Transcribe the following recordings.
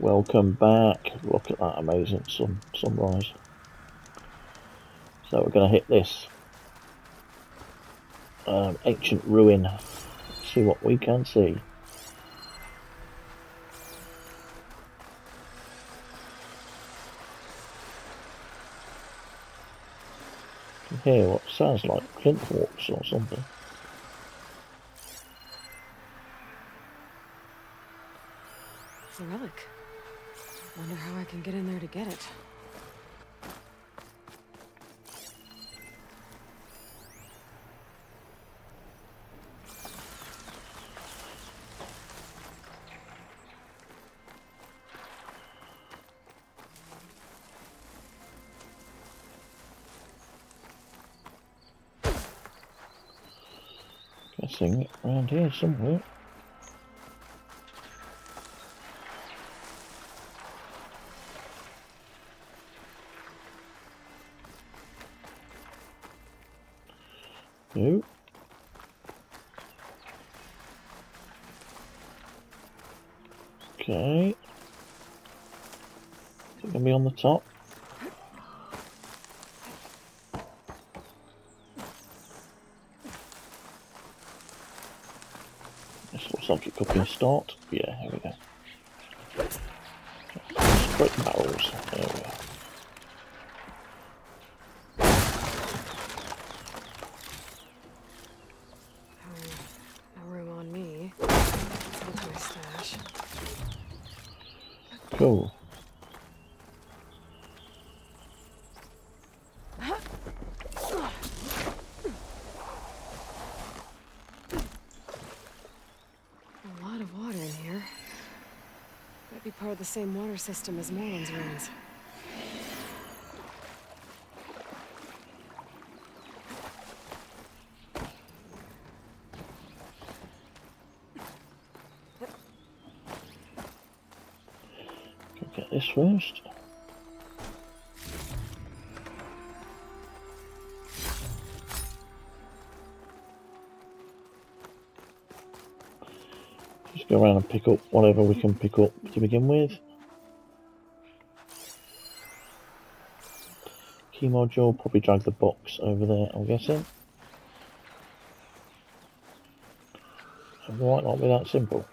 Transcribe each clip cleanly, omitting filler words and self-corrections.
Welcome back. Look at that amazing sunrise. So we're going to hit this ancient ruin, see what we can see. You can hear what sounds like plinthorns or something. It's a relic. Wonder how I can get in there to get it. Guessing around here somewhere. No. Okay. Is it going to be on the top? This looks like it could be a start. Yeah, here we go. Straight barrels. There we go. No room on me. With my stash. Cool. A lot of water in here. Might be part of the same water system as Morland's ruins. Get this first. Just go around and pick up whatever we can pick up to begin with. Key module, probably drag the box over there, I'm guessing. It might not be that simple.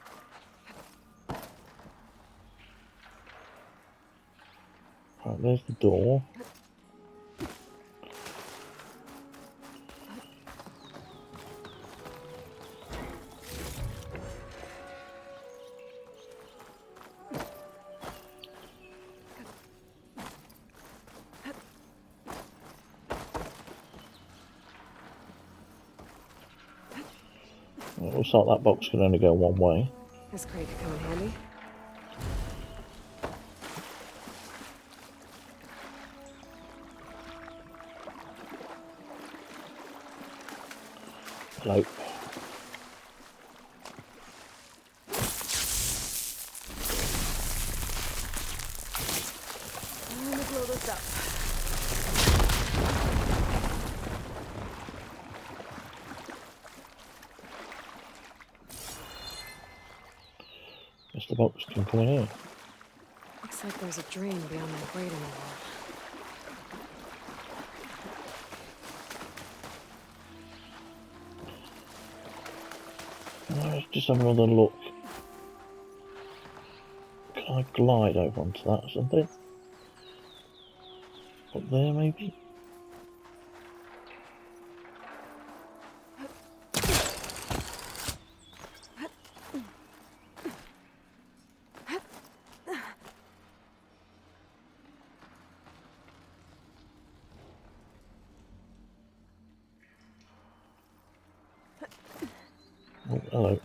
Right, there's the door. It looks like that box can only go one way. This crate could come in handy. Hello. Let me blow this up. Guess the box can come in here. Looks like there's a drain beyond that grate in the wall. Let's just have another look. Can I glide over onto that or something? Up there maybe? Oh, hello.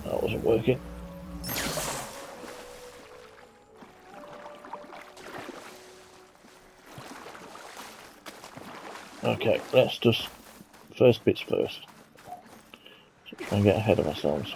That wasn't working. Okay, let's just first bits first. Try and get ahead of ourselves.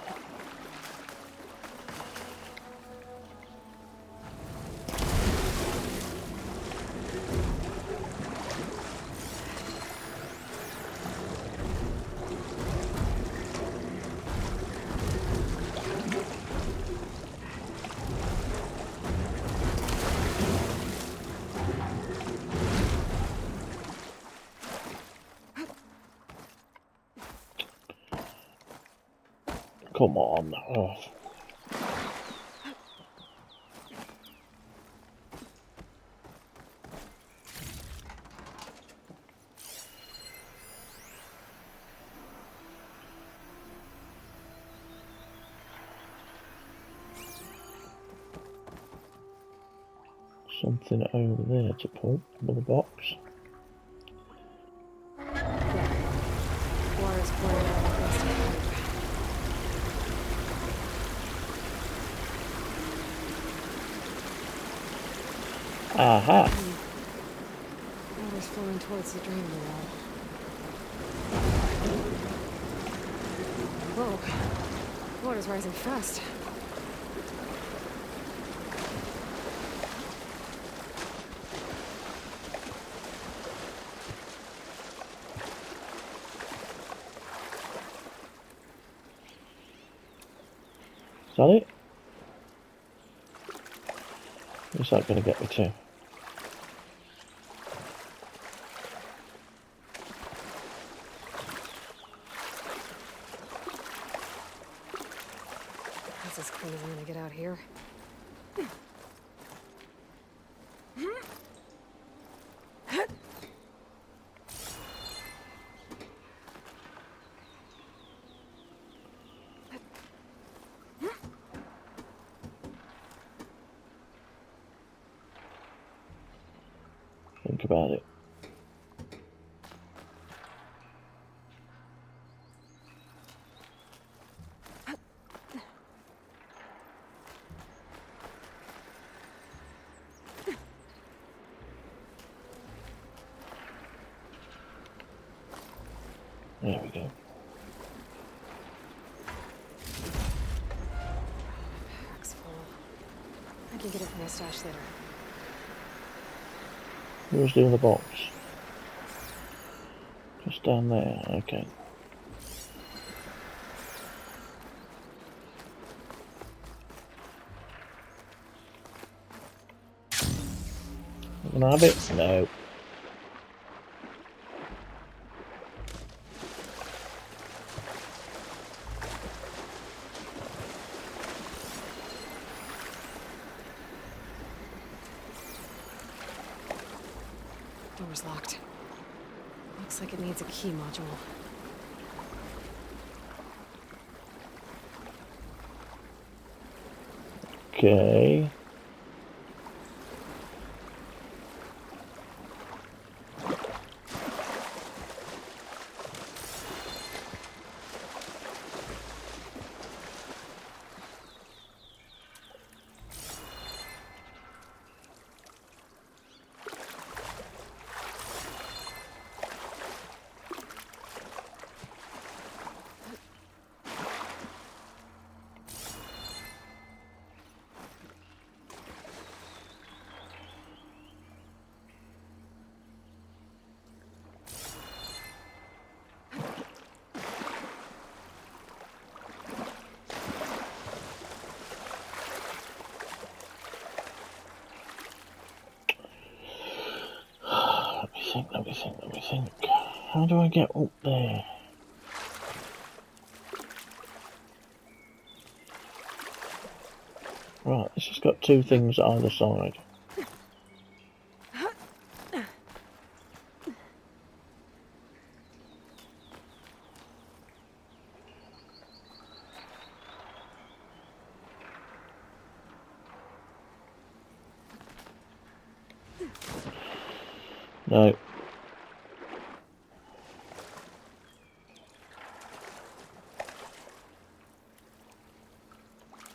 come on. Oh. Something over there to pull. Another box. Water's pouring out across the pipe. Aha! Water's flowing towards the drain wall. Whoa. Water's rising fast. Is that it? Where's that going to get me to? That's as clean as I'm gonna get out here. Think about it. There we go. Pack's full. I can get it from the stash later. Where's the other box? Just down there, okay. Can I have it? No. Door's locked. Looks like it needs a key module. Okay. Let me think. How do I get up there? Right, this has got two things either side. No.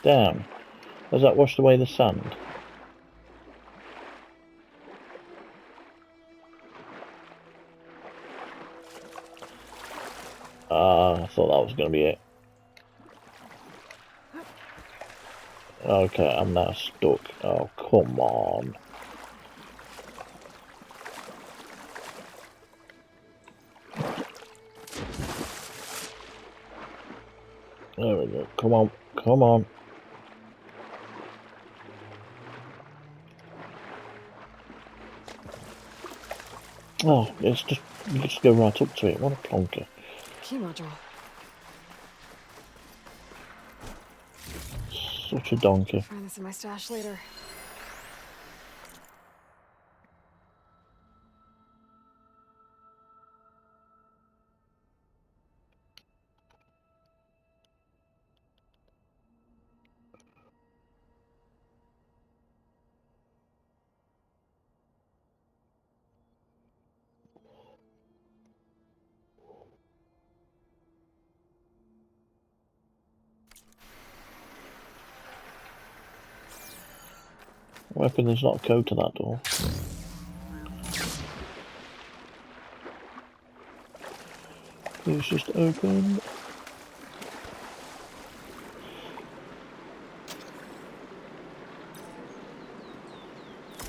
Damn. Has that washed away the sand? I thought that was going to be it. Okay, I'm now stuck. Oh, come on. There we go. Come on. Come on. Oh, it's just, you just go right up to it. What a plonker. Key module. Such a donkey. Find this in my stash later. I reckon there's not a code to that door. Please just open.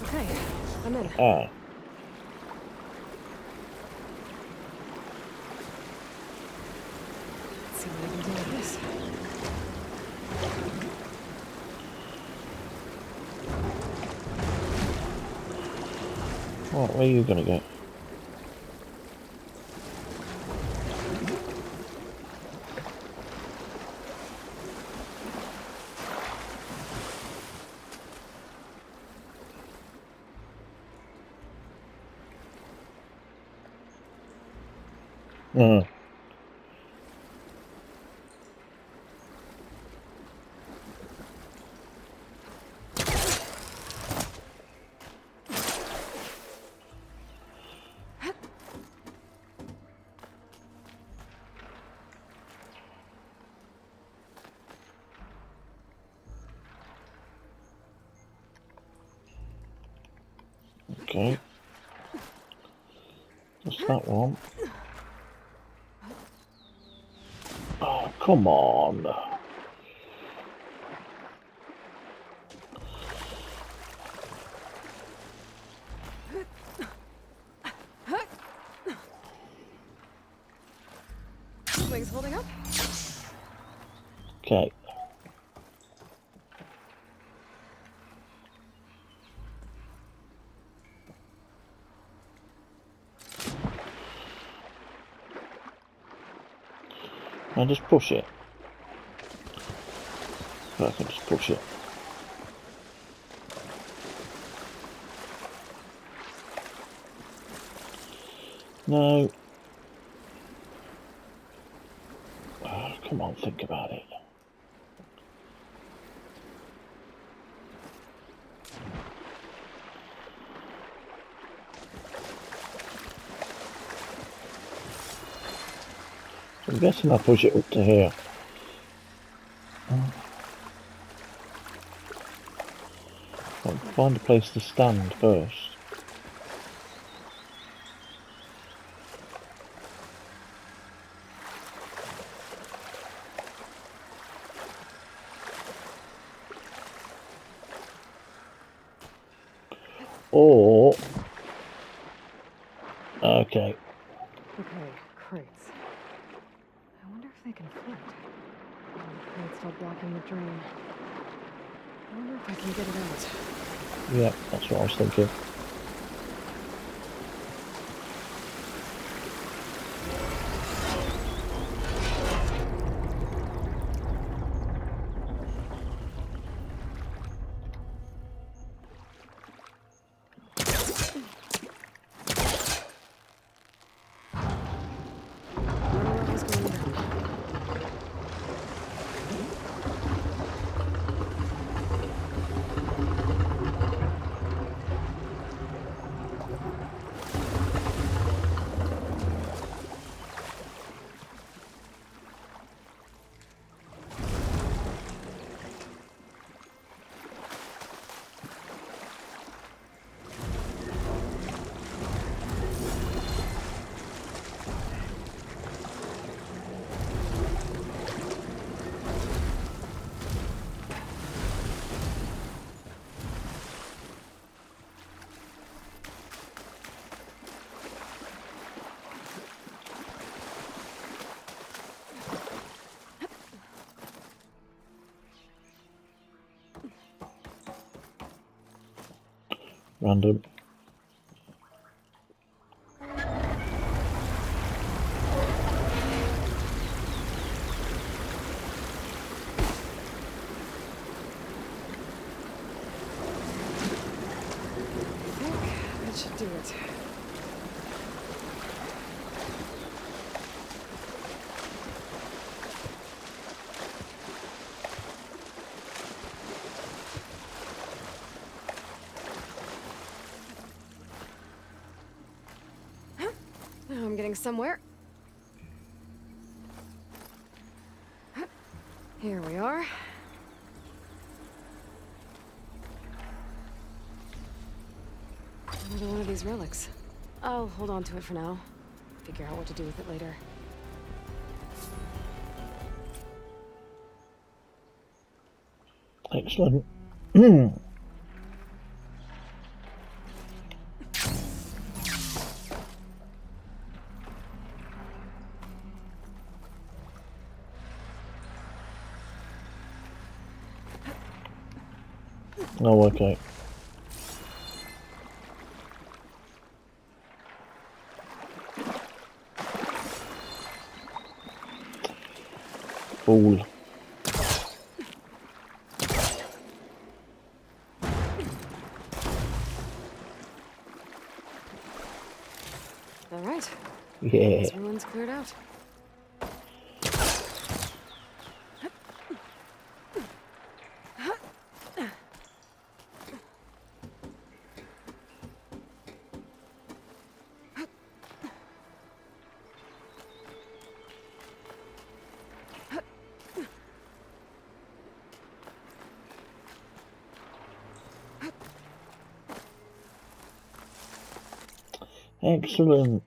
Okay, I'm in. Ah. Let's see what I can do with this. Right, where are you gonna go? Uh-huh. Okay. What's that one? Oh, come on. Wings holding up? Okay. I just push it. I can just push it. No. Oh, come on, think about it. I'm guessing I push it up to here. I'll find a place to stand first. Or... Okay. Okay, crates. I wonder if they can float. Oh, the crate's still blocking the drain. I wonder if I can get it out. Yeah, that's what I was thinking. Water level's going down. Random. getting somewhere. Here we are. Another one of these relics. I'll hold on to it for now. Figure out what to do with it later. Excellent. Oh, okay. Fool. All right. Yeah. This ruin's cleared out. Excellent.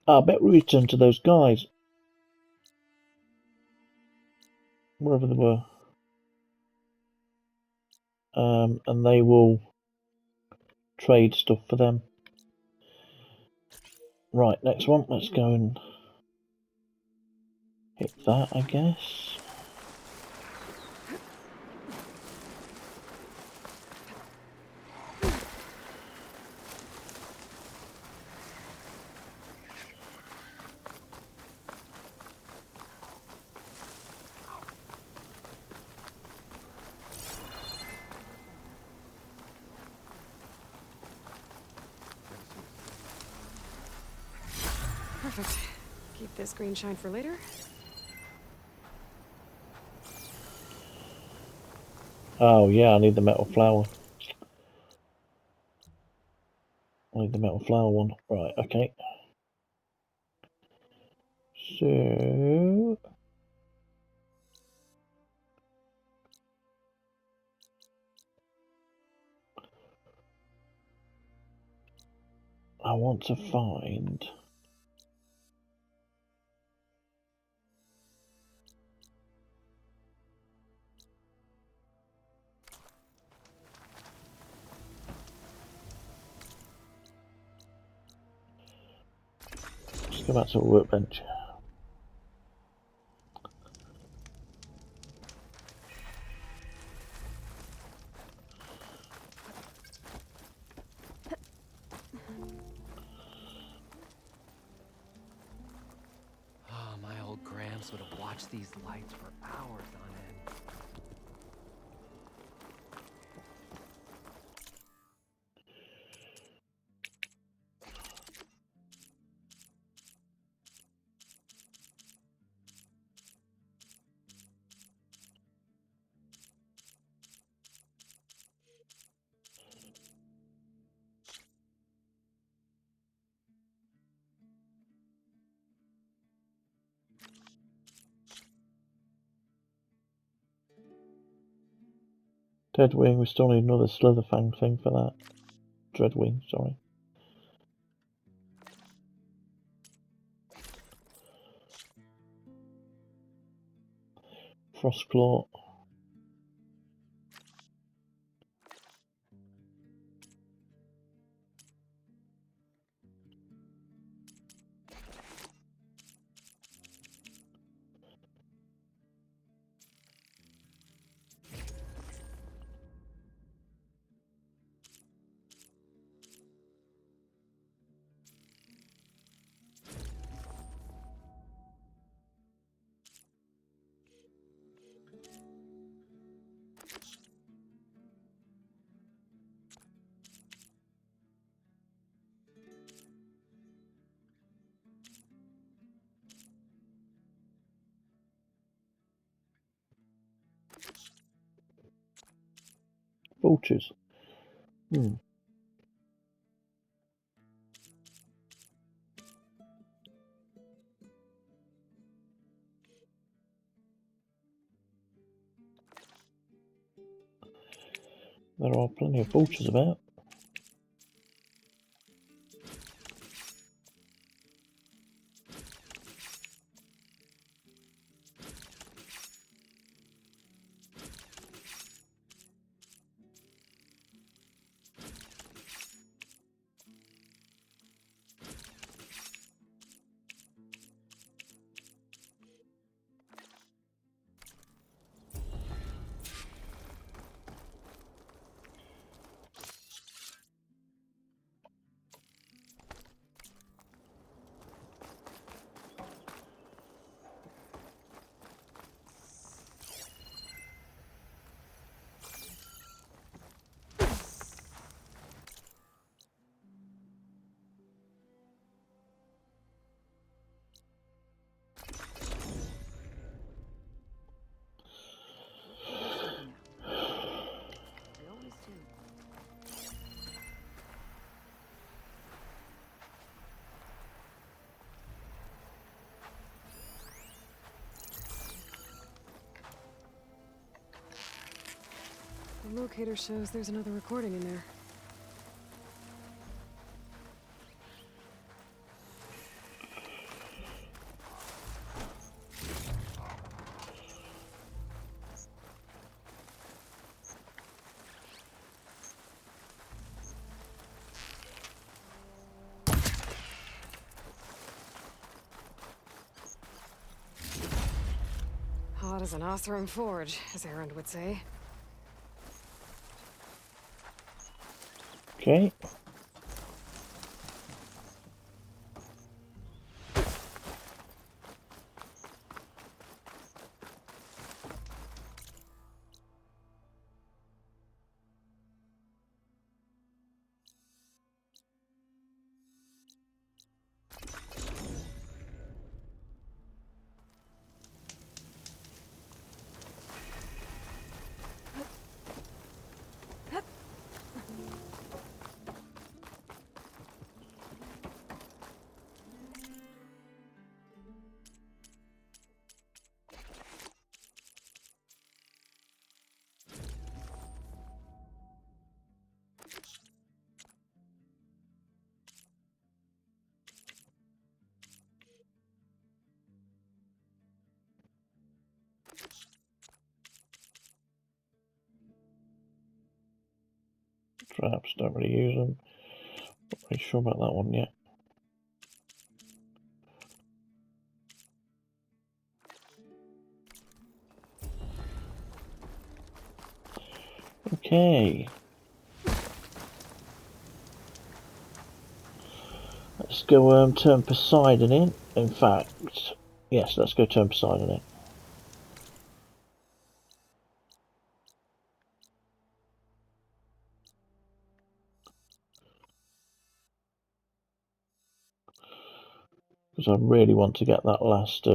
I bet we return to those guys. Wherever they were. And they will trade stuff for them. Right, next one. Let's go and hit that, I guess. Perfect. Keep this green shine for later. Oh yeah, I need the metal flower. I need the metal flower one. Right, okay. So I want to find let's go back to the workbench. Oh, my old Gramps would have watched these lights for hours on end. Deadwing, we still need another Slitherfang thing for that. Dreadwing, sorry. Frostclaw. Vultures. Hmm. There are plenty of vultures about. I always do. The locator shows there's another recording in there. Hot as an Othram forge, as Erend would say. Okay. Traps, don't really use them. Not really sure about that one yet. Okay. Let's go turn Poseidon in. In fact, yes, let's go turn Poseidon in. Because I really want to get that last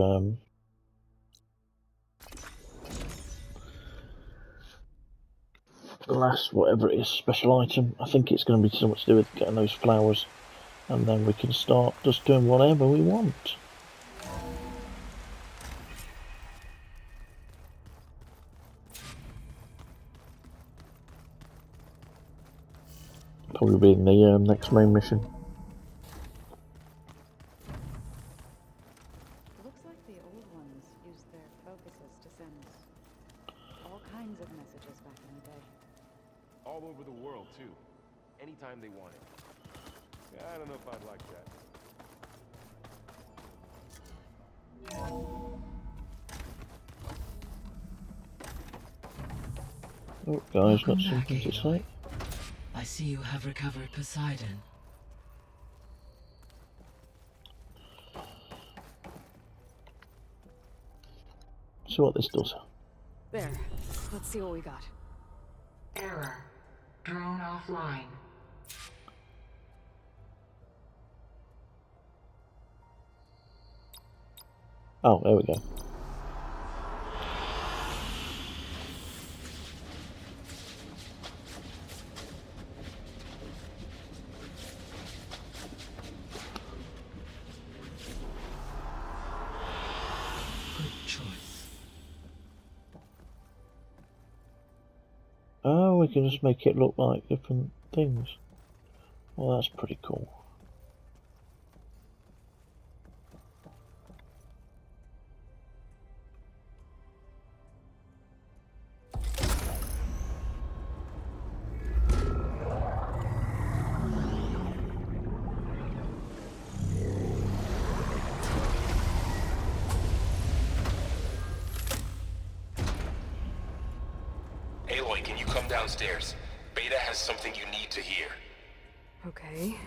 whatever it is, special item. I think it's going to be so much to do with getting those flowers, and then we can start just doing whatever we want. Probably be in the next main mission. Looks like the old ones used their focuses to send all kinds of messages back in the day. All over the world, too. Anytime they wanted. Yeah, I don't know if I'd like that. Oh, guys, got Welcome back, something to Aloy. say. I see you have recovered Poseidon. See what this does. There. Let's see what we got. Error. Drone offline. Oh, there we go. we can just make it look like different things. Well, that's pretty cool. Aloy, can you come downstairs? Beta has something you need to hear. Okay.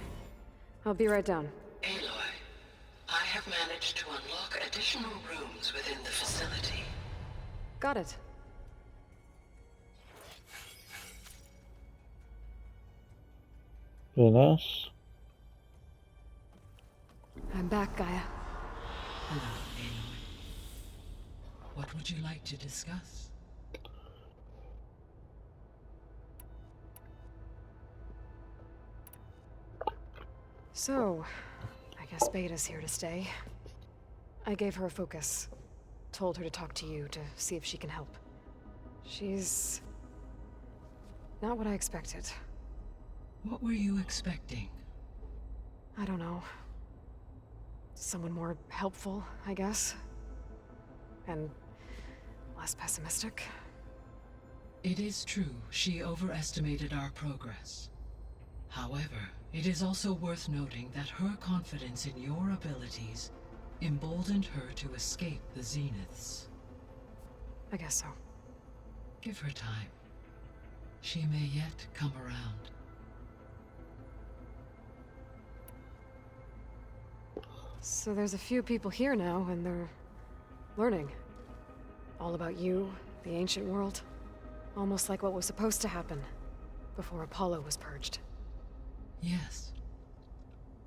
I'll be right down. Aloy, I have managed to unlock additional rooms within the facility. Got it. Very nice. I'm back, Gaia. Hello, Aloy. What would you like to discuss? So, I guess Beta's here to stay. I gave her a focus. Told her to talk to you to see if she can help. She's not what I expected. What were you expecting? I don't know. Someone more helpful, I guess. And less pessimistic. It is true, she overestimated our progress. However, it is also worth noting that her confidence in your abilities emboldened her to escape the Zeniths. I guess so. Give her time. She may yet come around. So there's a few people here now, and they're learning. All about you, the ancient world. Almost like what was supposed to happen before Apollo was purged. Yes.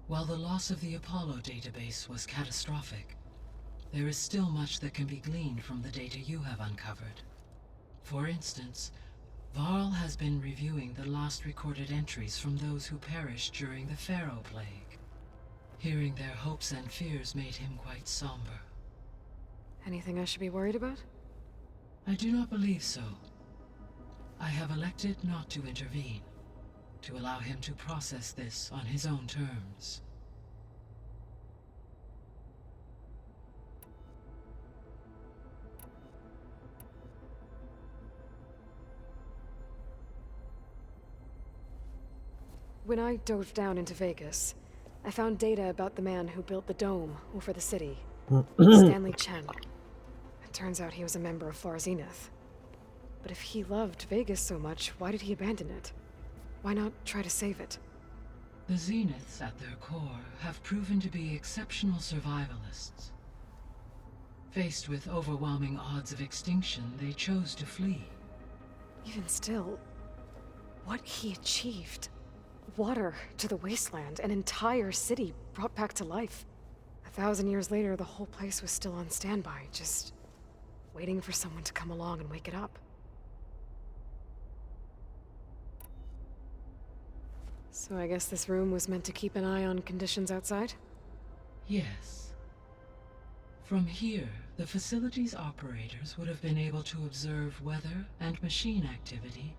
While the loss of the Apollo database was catastrophic, there is still much that can be gleaned from the data you have uncovered. For instance, Varl has been reviewing the last recorded entries from those who perished during the Pharaoh Plague. Hearing their hopes and fears made him quite somber. Anything I should be worried about? I do not believe so. I have elected not to intervene, to allow him to process this on his own terms. When I dove down into Vegas, I found data about the man who built the dome over the city. Stanley Chen. It turns out he was a member of Far Zenith. But if he loved Vegas so much, why did he abandon it? Why not try to save it? The Zeniths, at their core, have proven to be exceptional survivalists. Faced with overwhelming odds of extinction, they chose to flee. Even still, what he achieved. Water to the wasteland, an entire city brought back to life. 1,000 years later, the whole place was still on standby, just waiting for someone to come along and wake it up. So I guess this room was meant to keep an eye on conditions outside? Yes. From here, the facility's operators would have been able to observe weather and machine activity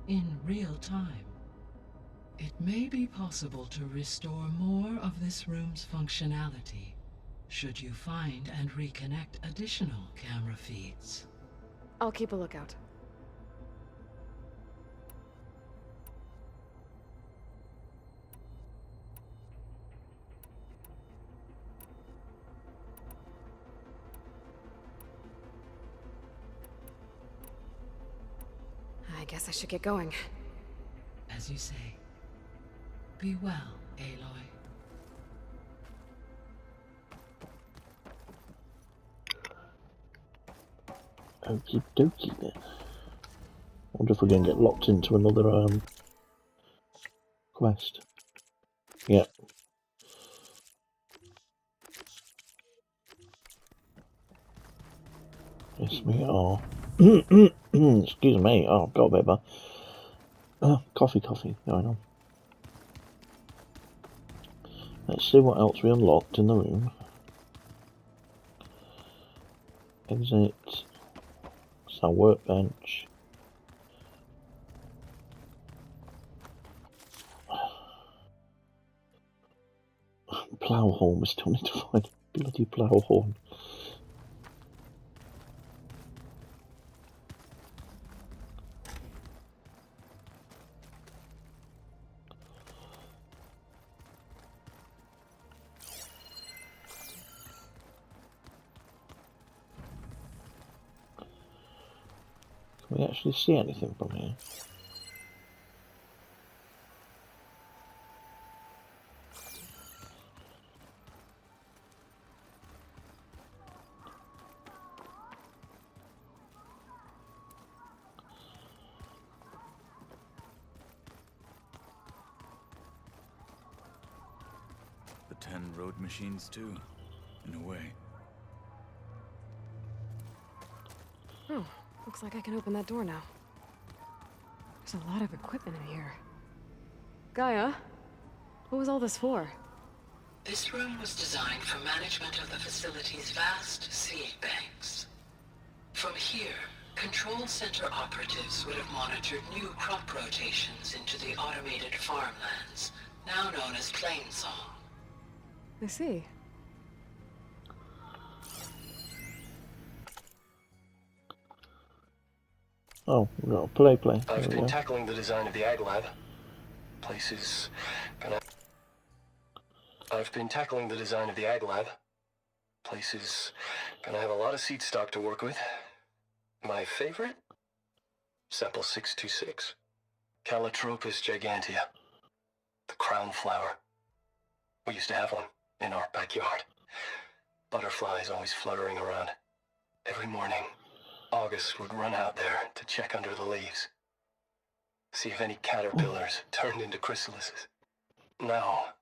in real time. It may be possible to restore more of this room's functionality, should you find and reconnect additional camera feeds. I'll keep a lookout. I guess I should get going. As you say. Be well, Aloy. Okie dokie then. Wonder if we're going to get locked into another quest. Yep. Yes, we are. Excuse me. Oh, I've got a bit of a coffee going on. Let's see what else we unlocked in the room. Exit. It's our workbench. Plough horn. We still need to find a bloody plough horn. Can we actually see anything from here? The 10 road machines too, in a way. Oh, looks like I can open that door now. There's a lot of equipment in here. Gaia, what was all this for? This room was designed for management of the facility's vast seed banks. From here, Control Center operatives would have monitored new crop rotations into the automated farmlands, now known as Plainsong. I see. Oh, we've got a play. I've There we been go. tackling the design of the Ag Lab. Places gonna... I've been tackling the design of the Ag Lab. Places gonna have a lot of seed stock to work with. My favorite? Sample 626. Calotropis gigantea. The crown flower. We used to have one in our backyard. Butterflies always fluttering around. Every morning, August would run out there to check under the leaves. See if any caterpillars turned into chrysalises. Now,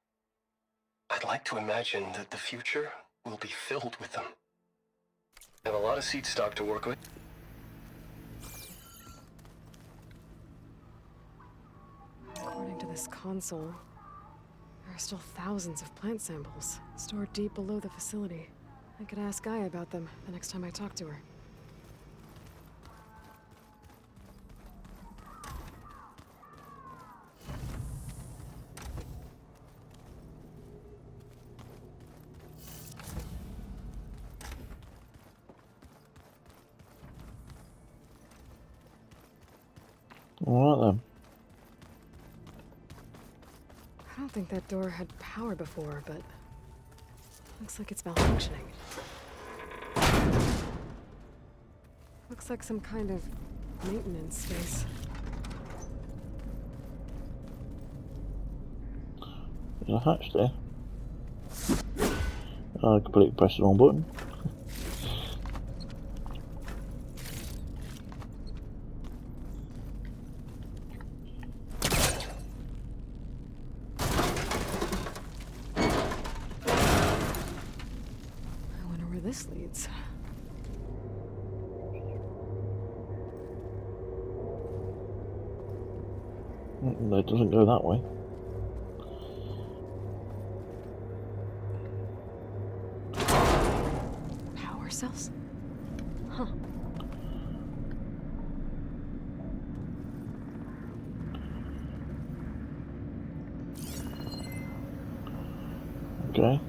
I'd like to imagine that the future will be filled with them. I have a lot of seed stock to work with. According to this console, there are still thousands of plant samples stored deep below the facility. I could ask Gaia about them the next time I talk to her. Alright then. I don't think that door had power before, but looks like it's malfunctioning. Looks like some kind of maintenance space. There's a hatch there. I completely pressed the wrong button. I wonder where this leads. It doesn't go that way. Power cells? Huh. Okay.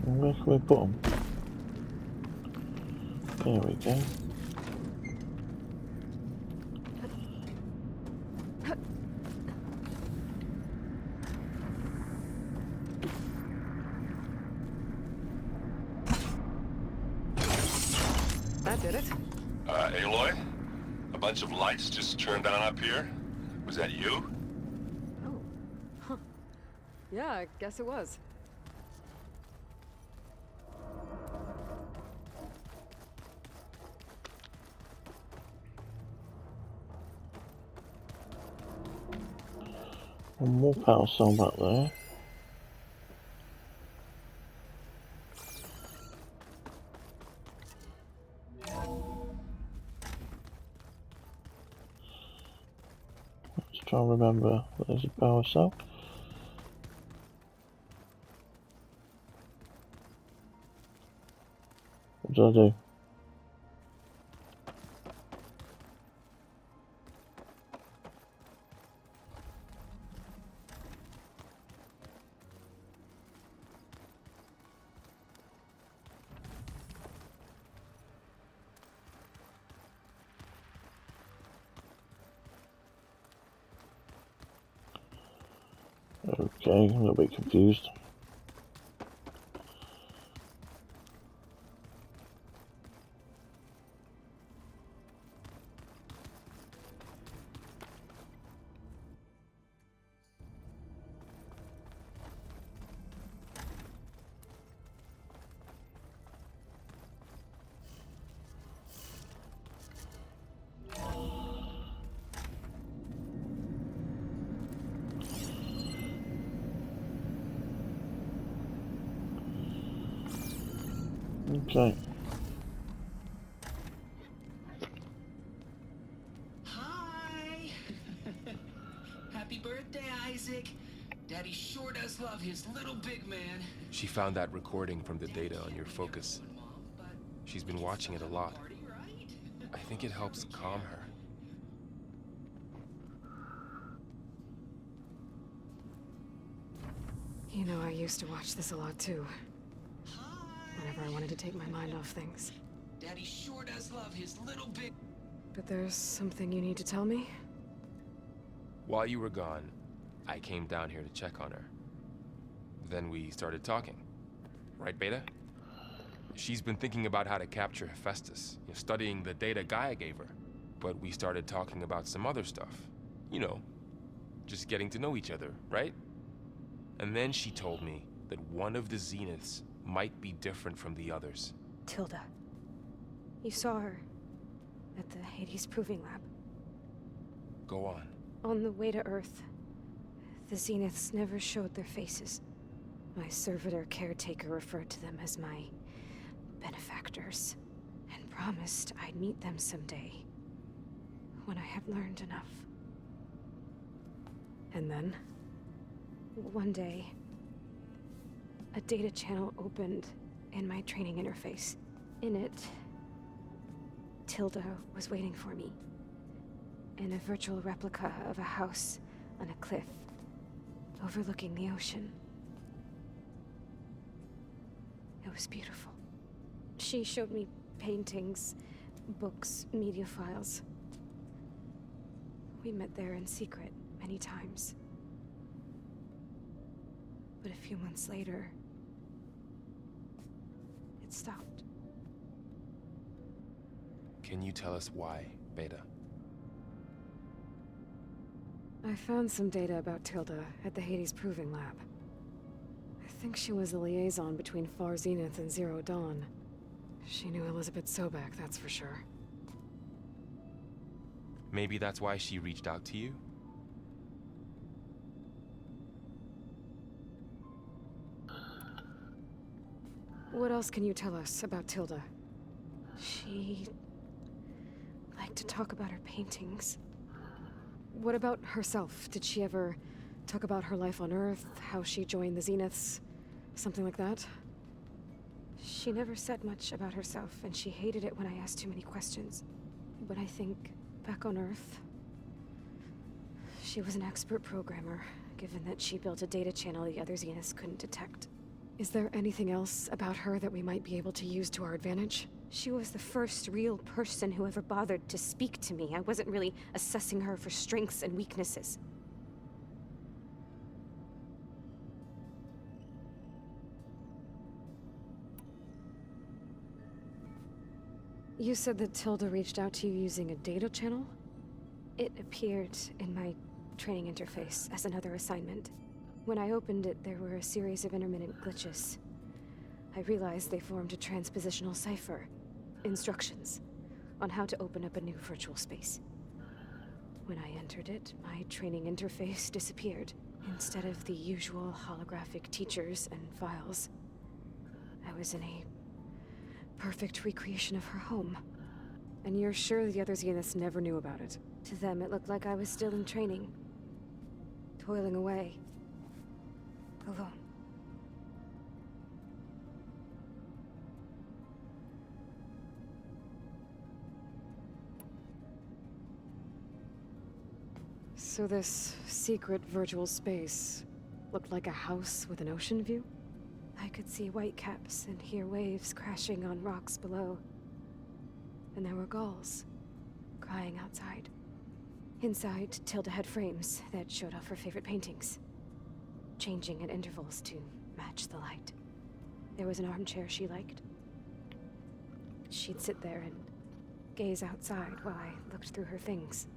Where can we put them? There we go. That did it. Aloy? A bunch of lights just turned on up here? Was that you? Oh. Huh. Yeah, I guess it was. One more power cell back there. can't remember. There's a power cell. What did I do? Okay, I'm a little bit confused. Okay. Hi! Happy birthday, Isaac. Daddy sure does love his little big man. She found that recording from the data on your focus. She's been watching it a lot. I think it helps calm her. You know, I used to watch this a lot too. Whenever I wanted to take my mind off things. Daddy sure does love his little big... But there's something you need to tell me? While you were gone, I came down here to check on her. Then we started talking. Right, Beta? She's been thinking about how to capture Hephaestus, studying the data Gaia gave her. But we started talking about some other stuff. You know, just getting to know each other, right? And then she told me that one of the Zeniths might be different from the others. Tilda. You saw her at the Hades Proving Lab. Go on. On the way to Earth, the Zeniths never showed their faces. My servitor caretaker referred to them as my benefactors, and promised I'd meet them someday, when I had learned enough. And then, one day, a data channel opened in my training interface. In it, Tilda was waiting for me, in a virtual replica of a house on a cliff, overlooking the ocean. It was beautiful. She showed me paintings, books, media files. We met there in secret many times. But a few months later, it stopped. Can you tell us why, Beta? I found some data about Tilda at the Hades Proving Lab. I think she was the liaison between Far Zenith and Zero Dawn. She knew Elizabeth Sobek, that's for sure. Maybe that's why she reached out to you? What else can you tell us about Tilda? She liked to talk about her paintings. What about herself? Did she ever talk about her life on Earth, how she joined the Zeniths, something like that? She never said much about herself, and she hated it when I asked too many questions. But I think, back on Earth, she was an expert programmer, given that she built a data channel the other Zeniths couldn't detect. Is there anything else about her that we might be able to use to our advantage? She was the first real person who ever bothered to speak to me. I wasn't really assessing her for strengths and weaknesses. You said that Tilda reached out to you using a data channel? It appeared in my training interface as another assignment. When I opened it, there were a series of intermittent glitches. I realized they formed a transpositional cipher. Instructions on how to open up a new virtual space. When I entered it, my training interface disappeared. Instead of the usual holographic teachers and files, I was in a perfect recreation of her home. And you're sure the other Zeniths never knew about it? To them, it looked like I was still in training. toiling away. Alone. So this secret virtual space looked like a house with an ocean view? I could see whitecaps and hear waves crashing on rocks below. And there were gulls crying outside. Inside, Tilda had frames that showed off her favorite paintings, changing at intervals to match the light. There was an armchair she liked. She'd sit there and gaze outside while I looked through her things.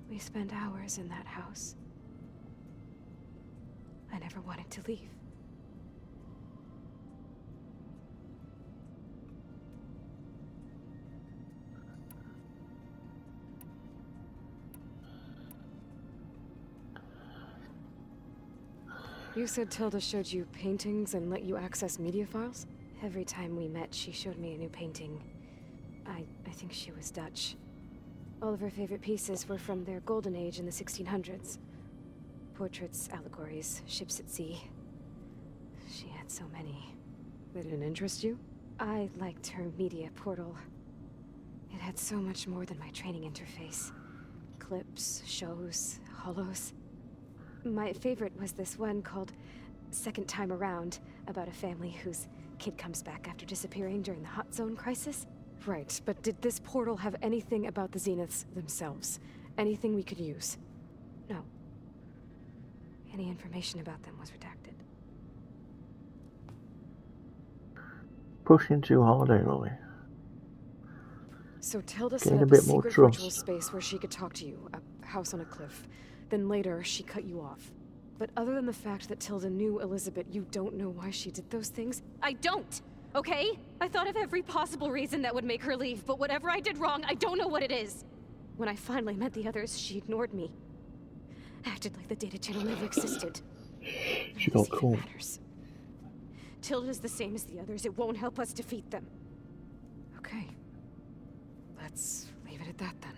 We spent hours in that house. I never wanted to leave. You said Tilda showed you paintings and let you access media files? Every time we met, she showed me a new painting. I think she was Dutch. All of her favorite pieces were from their golden age in the 1600s. Portraits, allegories, ships at sea. She had so many. They didn't interest you? I liked her media portal. It had so much more than my training interface. Clips, shows, holos. My favorite was this one called Second Time Around, about a family whose kid comes back after disappearing during the Hot Zone crisis. Right, but did this portal have anything about the Zeniths themselves? Anything we could use? No. Any information about them was redacted. Pushing too hard, Aloy. So Tilda Gain set a up a bit more secret virtual trust. space where she could talk to you, a house on a cliff. Then later, she cut you off. But other than the fact that Tilda knew Elizabeth, you don't know why she did those things? I don't! Okay? I thought of every possible reason that would make her leave, but whatever I did wrong, I don't know what it is. When I finally met the others, she ignored me. Acted like the data channel never existed. She got caught. Tilda's the same as the others. It won't help us defeat them. Okay. Let's leave it at that then.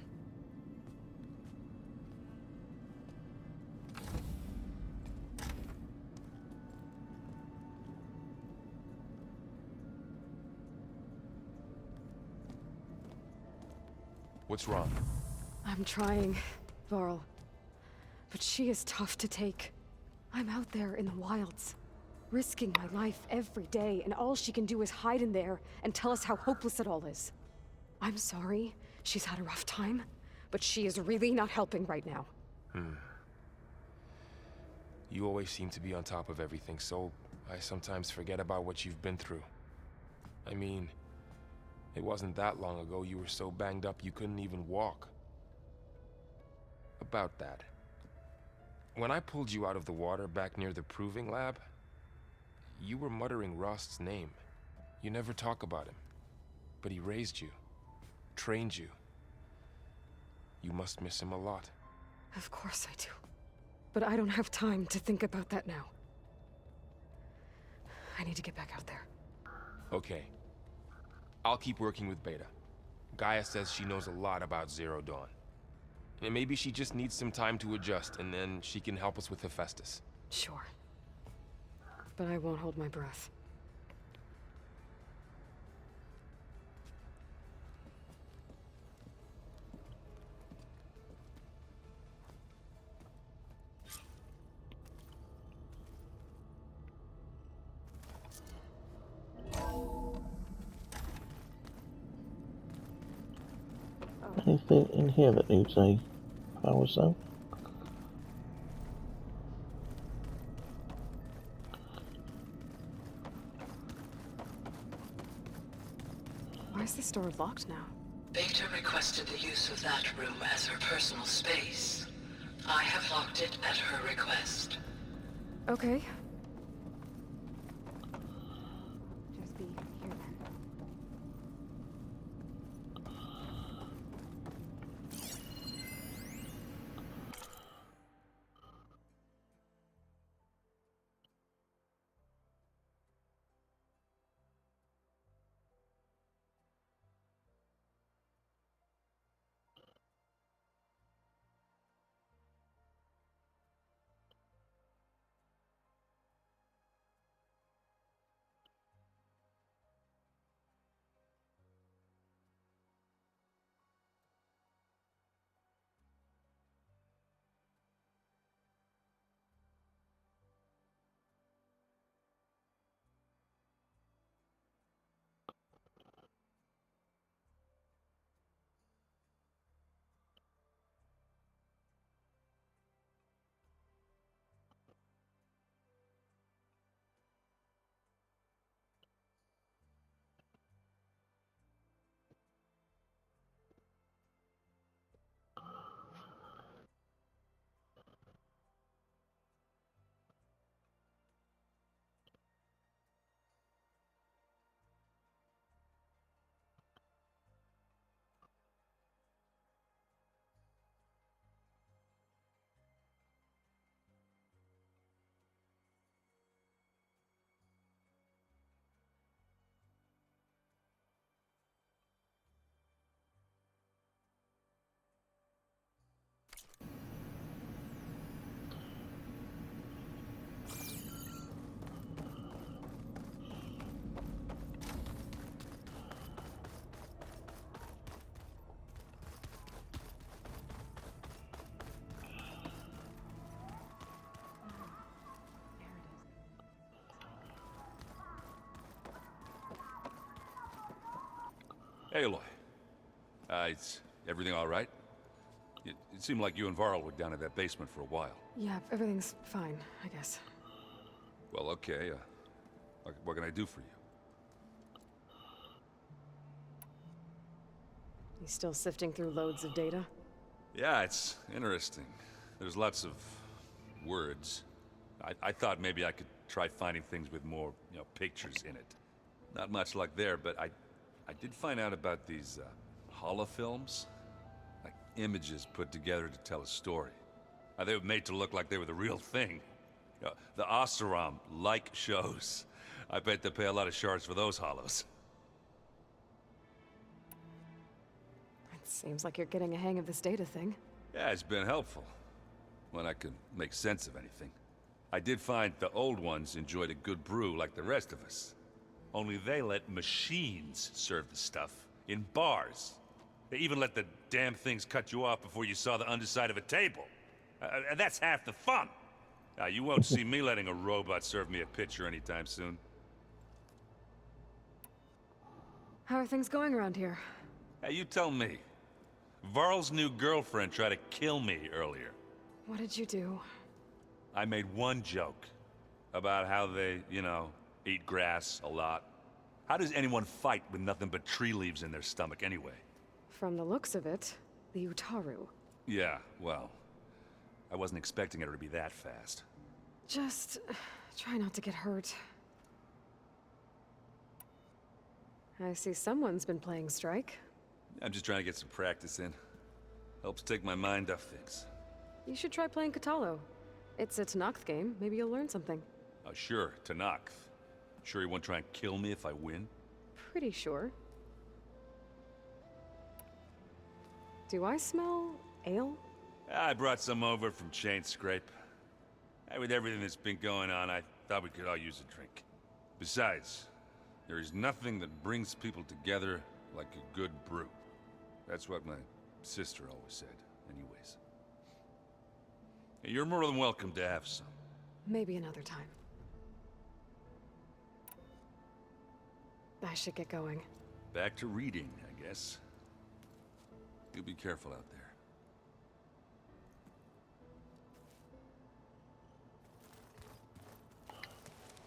What's wrong? I'm trying, Varl. But she is tough to take. I'm out there in the wilds, risking my life every day, and all she can do is hide in there and tell us how hopeless it all is. I'm sorry, she's had a rough time, but she is really not helping right now. You always seem to be on top of everything, so I sometimes forget about what you've been through. I mean, it wasn't that long ago you were so banged up you couldn't even walk. About that. When I pulled you out of the water back near the proving lab, you were muttering Rost's name. You never talk about him. But he raised you, trained you. You must miss him a lot. Of course I do. But I don't have time to think about that now. I need to get back out there. Okay. I'll keep working with Beta. Gaia says she knows a lot about Zero Dawn. And maybe she just needs some time to adjust, and then she can help us with Hephaestus. Sure. But I won't hold my breath. Anything in here that needs a power cell? Why is this door locked now? Beta requested the use of that room as her personal space. I have locked it at her request. Okay. Just be here then. Hey, Aloy. Is everything all right? It seemed like you and Varl were down in that basement for a while. Yeah, everything's fine, I guess. Well, okay. What can I do for you? You still sifting through loads of data? Yeah, it's interesting. There's lots of words. I thought maybe I could try finding things with more, pictures in it. Not much luck there, but I did find out about these holofilms. Like images put together to tell a story. They were made to look like they were the real thing. The Oseram-like shows. I bet they pay a lot of shards for those hollows. It seems like you're getting a hang of this data thing. Yeah, it's been helpful. When I could make sense of anything. I did find the old ones enjoyed a good brew like the rest of us. Only they let machines serve the stuff in bars. They even let the damn things cut you off before you saw the underside of a table. And that's half the fun. You won't see me letting a robot serve me a pitcher anytime soon. How are things going around here? You tell me. Varl's new girlfriend tried to kill me earlier. What did you do? I made one joke about how they, eat grass a lot. How does anyone fight with nothing but tree leaves in their stomach anyway? From the looks of it, the Utaru. Yeah, well, I wasn't expecting her to be that fast. Just try not to get hurt. I see someone's been playing Strike. I'm just trying to get some practice in. Helps take my mind off things. You should try playing Katalo. It's a Tenakth game. Maybe you'll learn something. Oh, sure, Tenakth. Sure he won't try and kill me if I win? Pretty sure. Do I smell ale? I brought some over from Chain Scrape. With everything that's been going on, I thought we could all use a drink. Besides, there is nothing that brings people together like a good brew. That's what my sister always said, anyways. You're more than welcome to have some. Maybe another time. I should get going. Back to reading, I guess. You be careful out there.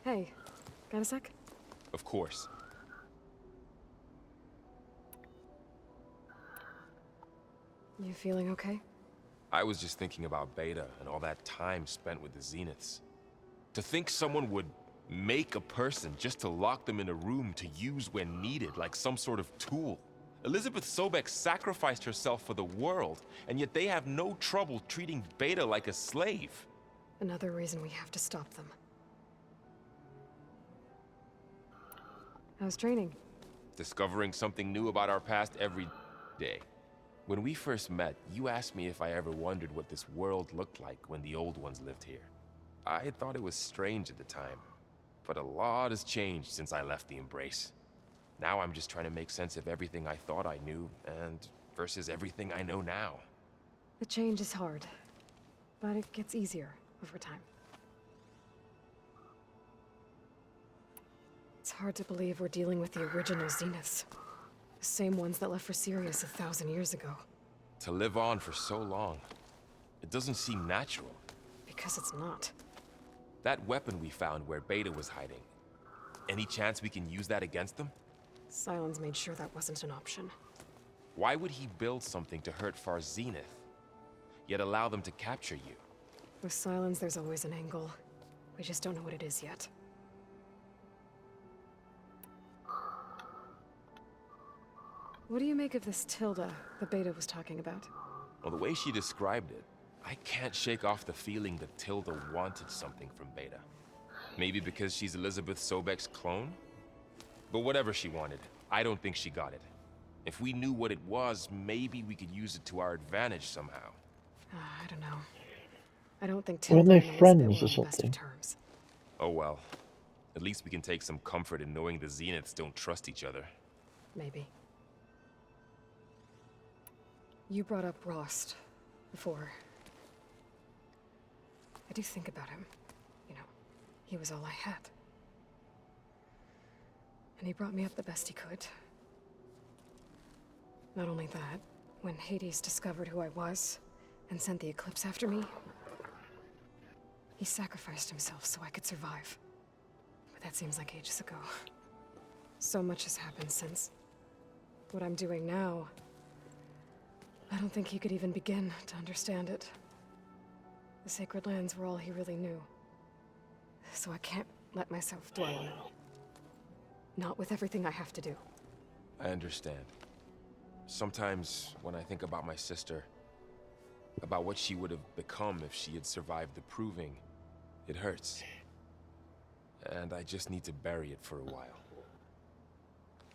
Hey, got a sec? Of course. You feeling okay? I was just thinking about Beta and all that time spent with the Zeniths. To think someone would make a person just to lock them in a room to use when needed, like some sort of tool. Elizabeth Sobek sacrificed herself for the world, and yet they have no trouble treating Beta like a slave. Another reason we have to stop them. How's training? Discovering something new about our past every day. When we first met, you asked me if I ever wondered what this world looked like when the old ones lived here. I thought it was strange at the time, but a lot has changed since I left the Embrace. Now I'm just trying to make sense of everything I thought I knew, and versus everything I know now. The change is hard, but it gets easier over time. It's hard to believe we're dealing with the original Zeniths. The same ones that left for Sirius 1,000 years ago. To live on for so long, it doesn't seem natural. Because it's not. That weapon we found where Beta was hiding, any chance we can use that against them? Sylens made sure that wasn't an option. Why would he build something to hurt Far Zenith, yet allow them to capture you? With Sylens, there's always an angle. We just don't know what it is yet. What do you make of this Tilda the Beta was talking about? Well, the way she described it, I can't shake off the feeling that Tilda wanted something from Beta. Maybe because she's Elizabeth Sobek's clone? But whatever she wanted, I don't think she got it. If we knew what it was, maybe we could use it to our advantage somehow. I don't know. I don't think Weren't Tilda they and friends Elizabeth or were on the best of something? terms. Oh well. At least we can take some comfort in knowing the Zeniths don't trust each other. Maybe. You brought up Rost before. I do think about him. You know, he was all I had. And he brought me up the best he could. Not only that, when Hades discovered who I was and sent the Eclipse after me, he sacrificed himself so I could survive. But that seems like ages ago. So much has happened since. What I'm doing now, I don't think he could even begin to understand it. The Sacred Lands were all he really knew. So I can't let myself dwell on it. Not with everything I have to do. I understand. Sometimes when I think about my sister, about what she would have become if she had survived the Proving, it hurts. And I just need to bury it for a while.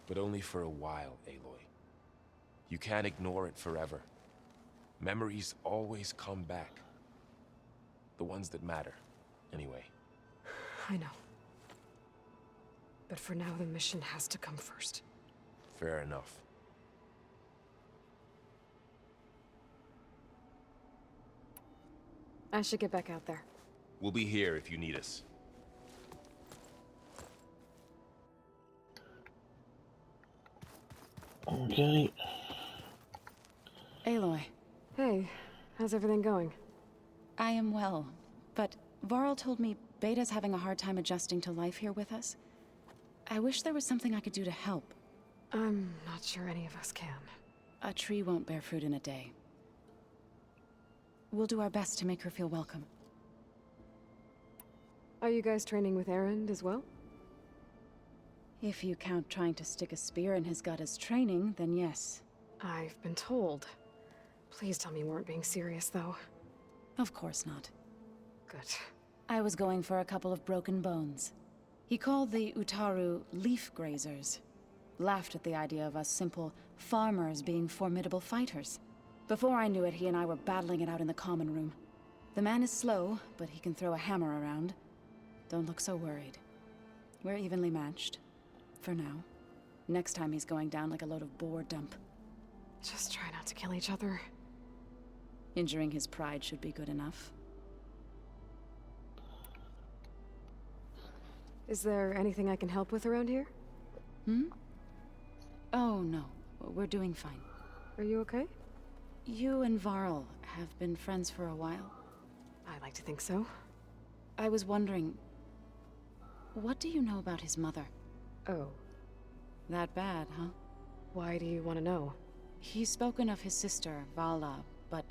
But only for a while, Aloy. You can't ignore it forever. Memories always come back. The ones that matter, anyway. I know. But for now, the mission has to come first. Fair enough. I should get back out there. We'll be here if you need us. Okay. Aloy. Hey, how's everything going? I am well, but Varl told me Beta's having a hard time adjusting to life here with us. I wish there was something I could do to help. I'm not sure any of us can. A tree won't bear fruit in a day. We'll do our best to make her feel welcome. Are you guys training with Erend as well? If you count trying to stick a spear in his gut as training, then yes. I've been told. Please tell me you weren't being serious, though. Of course not. Good. I was going for a couple of broken bones. He called the Utaru leaf grazers. Laughed at the idea of us simple farmers being formidable fighters. Before I knew it, he and I were battling it out in the common room. The man is slow, but he can throw a hammer around. Don't look so worried. We're evenly matched. For now. Next time he's going down like a load of boar dump. Just try not to kill each other. Injuring his pride should be good enough. Is there anything I can help with around here? Oh, no. We're doing fine. Are you okay? You and Varl have been friends for a while. I like to think so. I was wondering, what do you know about his mother? Oh. That bad, huh? Why do you want to know? He's spoken of his sister, Vala, but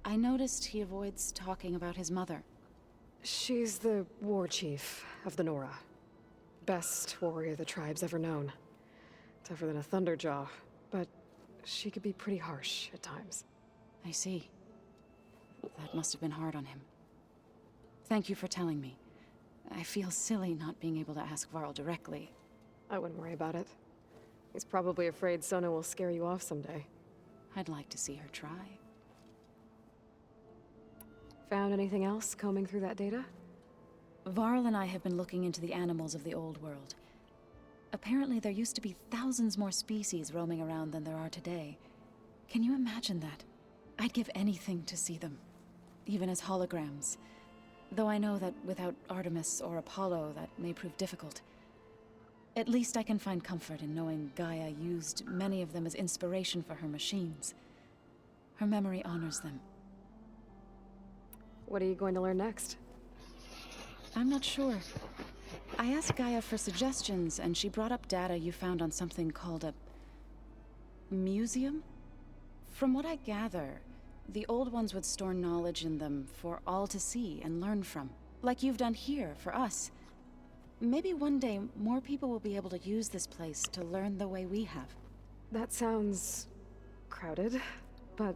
I noticed he avoids talking about his mother. She's the war chief of the Nora. Best warrior the tribe's ever known. Tougher than a Thunderjaw, but she could be pretty harsh at times. I see. That must have been hard on him. Thank you for telling me. I feel silly not being able to ask Varl directly. I wouldn't worry about it. He's probably afraid Sona will scare you off someday. I'd like to see her try. Found anything else combing through that data? Varl and I have been looking into the animals of the old world. Apparently there used to be thousands more species roaming around than there are today. Can you imagine that? I'd give anything to see them, even as holograms. Though I know that without Artemis or Apollo, that may prove difficult. At least I can find comfort in knowing Gaia used many of them as inspiration for her machines. Her memory honors them. What are you going to learn next? I'm not sure. I asked Gaia for suggestions, and she brought up data you found on something called a museum? From what I gather, the old ones would store knowledge in them for all to see and learn from. Like you've done here, for us. Maybe one day, more people will be able to use this place to learn the way we have. That sounds crowded, but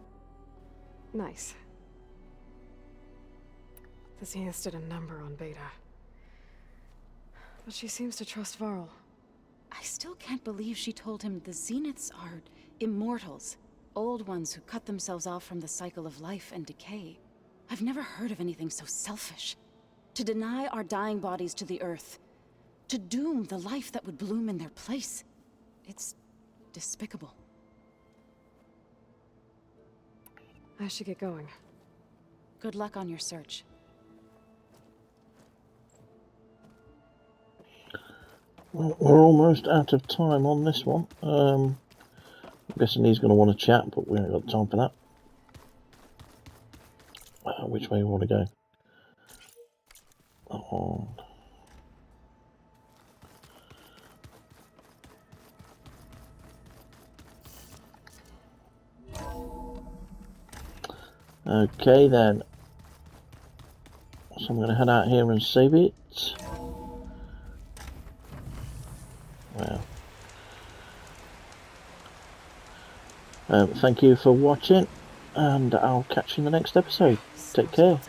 nice. The Zeniths did a number on Beta. But she seems to trust Varl. I still can't believe she told him the Zeniths are immortals. Old ones who cut themselves off from the cycle of life and decay. I've never heard of anything so selfish. To deny our dying bodies to the earth. To doom the life that would bloom in their place. It's despicable. I should get going. Good luck on your search. Well, we're almost out of time on this one. I'm guessing he's going to want to chat, but we ain't got time for that. Which way we want to go? Oh. Okay then. So I'm going to head out here and save it. Wow. Thank you for watching, and I'll catch you in the next episode. Take care.